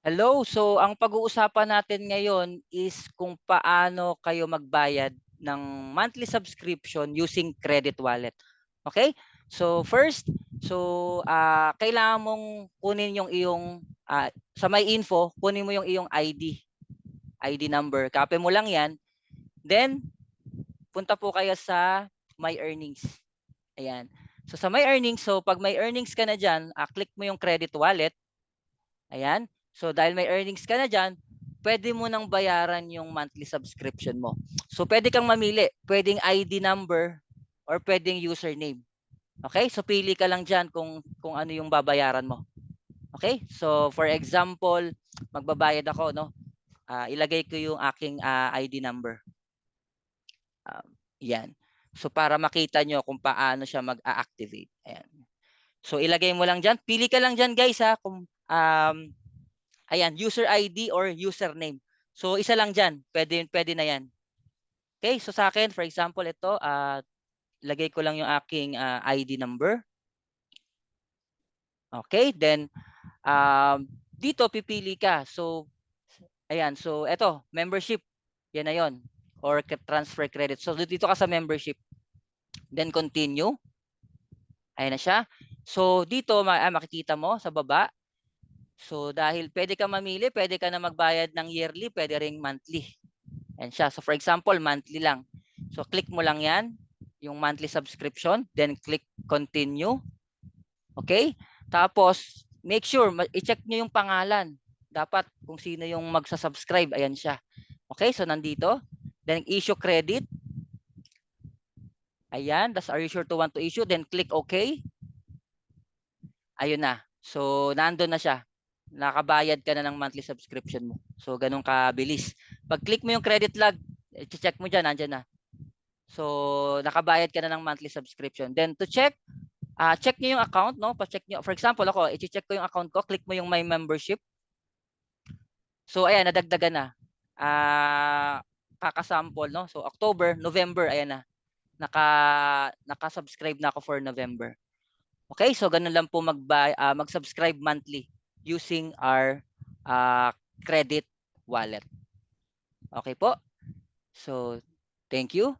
Hello, so ang pag-uusapan natin ngayon is kung paano kayo magbayad ng monthly subscription using credit wallet. Okay? So first, kailangan mong kunin yung iyong sa may info, kunin mo yung iyong ID number. Copy mo lang 'yan. Then punta po kayo sa My Earnings. Ayan. So sa My Earnings, so pag may earnings ka na diyan, click mo yung credit wallet. Ayan. So dahil may earnings ka na diyan, pwede mo nang bayaran yung monthly subscription mo. So pwede kang mamili, pwedeng ID number or pwedeng username. Okay? So pili ka lang diyan kung ano yung babayaran mo. Okay? So for example, magbabayad ako, no? Ilagay ko yung aking ID number. Yan. So para makita nyo kung paano siya mag-a-activate. Ayan. So ilagay mo lang diyan. Pili ka lang diyan, guys, ha, kung ayan, user ID or username. So isa lang diyan, pwede na 'yan. Okay, so sa akin, for example, ito, lagay ko lang yung aking ID number. Okay, then dito pipili ka. So ayan, so ito, membership. Yan na 'yon, or transfer credit. So dito ka sa membership. Then continue. Ayan na siya. So dito makikita mo sa baba. So dahil pwede ka mamili, pwede ka na magbayad ng yearly, pwede ring monthly. Ayan siya. So for example, monthly lang. So click mo lang 'yan, yung monthly subscription, then click continue. Okay? Tapos make sure i-check niyo yung pangalan. Dapat kung sino yung magsa-subscribe, ayan siya. Okay? So nandito, then issue credit. Ayan, are you sure to want to issue? Then click OK. Ayun na. So nandoon na siya. Nakabayad ka na ng monthly subscription mo. So ganun kabilis. Pag click mo yung credit log, i-check mo diyan, nandiyan na. So nakabayad ka na ng monthly subscription. Then to check, check niyo yung account, no? Pa-check niyo. For example, ako, i-check ko yung account ko, click mo yung my membership. So ayan, nadagdagan na. Kakasample, no? So October, November, ayan na. Naka-subscribe na ako for November. Okay, so ganun lang po mag-subscribe monthly using our credit wallet. Okay po? So, thank you.